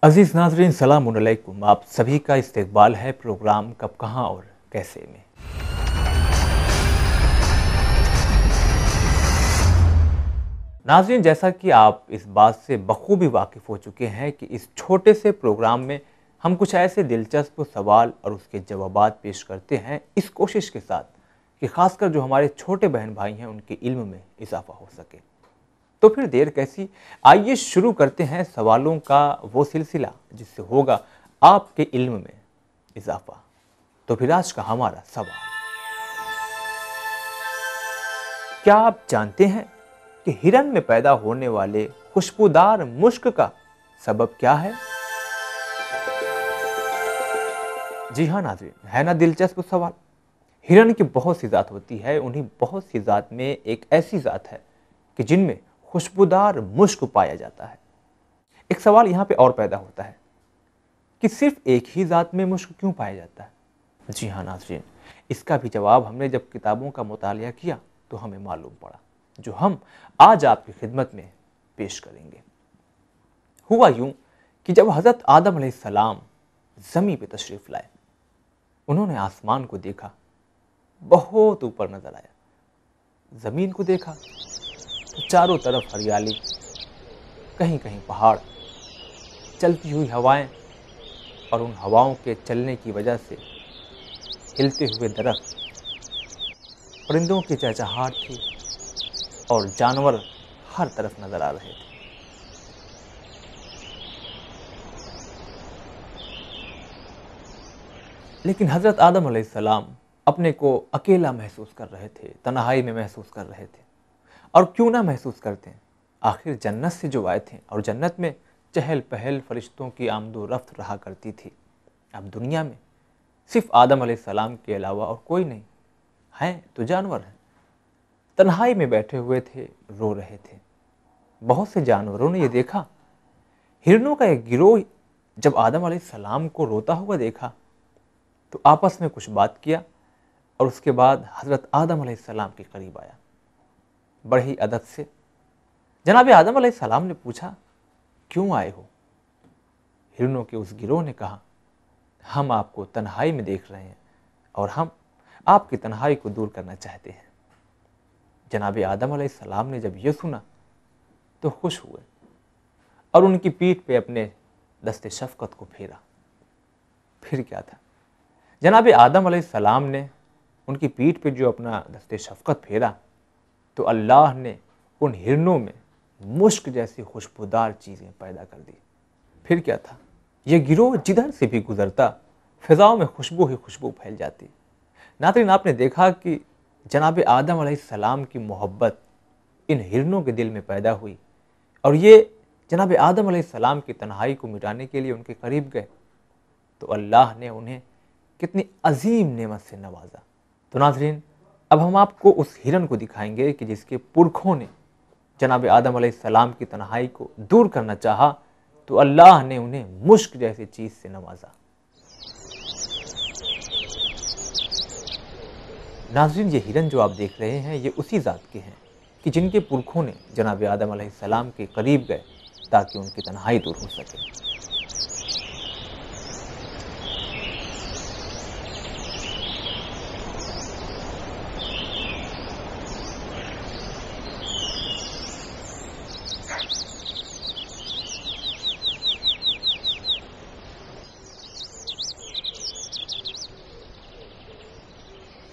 अजीज़ नाज़रीन सलाम अलैकुम। आप सभी का इस्तकबाल है प्रोग्राम कब कहाँ और कैसे में। नाज़रीन, जैसा कि आप इस बात से बखूबी वाकिफ़ हो चुके हैं कि इस छोटे से प्रोग्राम में हम कुछ ऐसे दिलचस्प सवाल और उसके जवाबात पेश करते हैं इस कोशिश के साथ कि ख़ासकर जो हमारे छोटे बहन भाई हैं उनके इल्म में इजाफ़ा हो सके। तो फिर देर कैसी, आइए शुरू करते हैं सवालों का वो सिलसिला जिससे होगा आपके इल्म में इजाफा। तो फिर आज का हमारा सवाल, क्या आप जानते हैं कि हिरन में पैदा होने वाले खुशबूदार मुश्क का सबब क्या है? जी हाँ नाज़रीन, है ना दिलचस्प सवाल। हिरन की बहुत सी जात होती है, उन्हीं बहुत सी जात में एक ऐसी जात है कि जिनमें खुशबूदार मुश्क पाया जाता है। एक सवाल यहाँ पे और पैदा होता है कि सिर्फ एक ही जात में मुश्क क्यों पाया जाता है? जी हाँ नाज़रीन, इसका भी जवाब हमने जब किताबों का मुतालिया किया तो हमें मालूम पड़ा, जो हम आज आपकी खिदमत में पेश करेंगे। हुआ यूं कि जब हज़रत आदम अलैहिस्सलाम ज़मीन पे तशरीफ़ लाए, उन्होंने आसमान को देखा, बहुत ऊपर नजर आया। ज़मीन को देखा तो चारों तरफ हरियाली, कहीं कहीं पहाड़, चलती हुई हवाएं, और उन हवाओं के चलने की वजह से हिलते हुए दरख्त, परिंदों की चहचहाहट थी और जानवर हर तरफ नजर आ रहे थे। लेकिन हज़रत आदम अलैहिस्सलाम अपने को अकेला महसूस कर रहे थे, तन्हाई में महसूस कर रहे थे। और क्यों ना महसूस करते हैं, आखिर जन्नत से जो आए थे और जन्नत में चहल पहल फरिश्तों की आमदो रफ्त रहा करती थी। अब दुनिया में सिर्फ आदम अलैहिस्सलाम के अलावा और कोई नहीं, हैं तो जानवर हैं। तन्हाई में बैठे हुए थे, रो रहे थे। बहुत से जानवरों ने यह देखा, हिरनों का एक गिरोह जब आदम अलैहिस्सलाम को रोता हुआ देखा तो आपस में कुछ बात किया और उसके बाद हज़रत आदम अलैहिस्सलाम के करीब आया। बड़े ही अदब से जनाब आदम अलैहिस्सलाम ने पूछा, क्यों आए हो? हिरनों के उस गिरोह ने कहा, हम आपको तन्हाई में देख रहे हैं और हम आपकी तन्हाई को दूर करना चाहते हैं। जनाब आदम अलैहिस्सलाम ने जब यह सुना तो खुश हुए और उनकी पीठ पे अपने दस्ते शफ़क़त को फेरा। फिर क्या था, जनाब आदम अलैहिस्सलाम ने उनकी पीठ पे जो अपना दस्ते शफ़क़त फेरा तो अल्लाह ने उन हिरनों में मुश्क जैसी खुशबूदार चीज़ें पैदा कर दी। फिर क्या था, यह गिरोह जिधर से भी गुजरता फिजाओं में खुशबू ही खुशबू फैल जाती। नाज़रीन, आपने देखा कि जनाब आदम अलैहिस्सलाम की मोहब्बत इन हिरनों के दिल में पैदा हुई और ये जनाब आदम अलैहिस्सलाम की तन्हाई को मिटाने के लिए उनके करीब गए तो अल्लाह ने उन्हें कितनी अजीम नेमत से नवाजा। तो नाज़रीन, अब हम आपको उस हिरन को दिखाएंगे कि जिसके पुरखों ने जनाब आदम अलैहिस्सलाम की तन्हाई को दूर करना चाहा तो अल्लाह ने उन्हें मुश्क जैसी चीज़ से नवाजा। नाज़रीन, ये हिरन जो आप देख रहे हैं ये उसी ज़ात के हैं कि जिनके पुरखों ने जनाब आदम अलैहिस्सलाम के करीब गए ताकि उनकी तन्हाई दूर हो सके।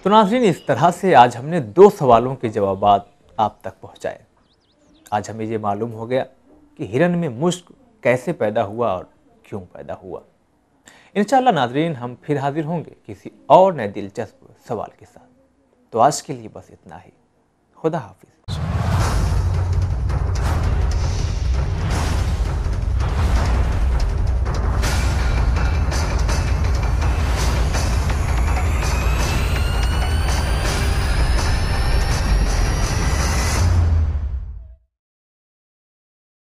तो नाज़रीन, इस तरह से आज हमने दो सवालों के जवाबात आप तक पहुँचाए। आज हमें ये मालूम हो गया कि हिरन में मुश्क कैसे पैदा हुआ और क्यों पैदा हुआ। इंशाअल्लाह नाज़रीन, हम फिर हाजिर होंगे किसी और नए दिलचस्प सवाल के साथ। तो आज के लिए बस इतना ही। खुदा हाफिज़।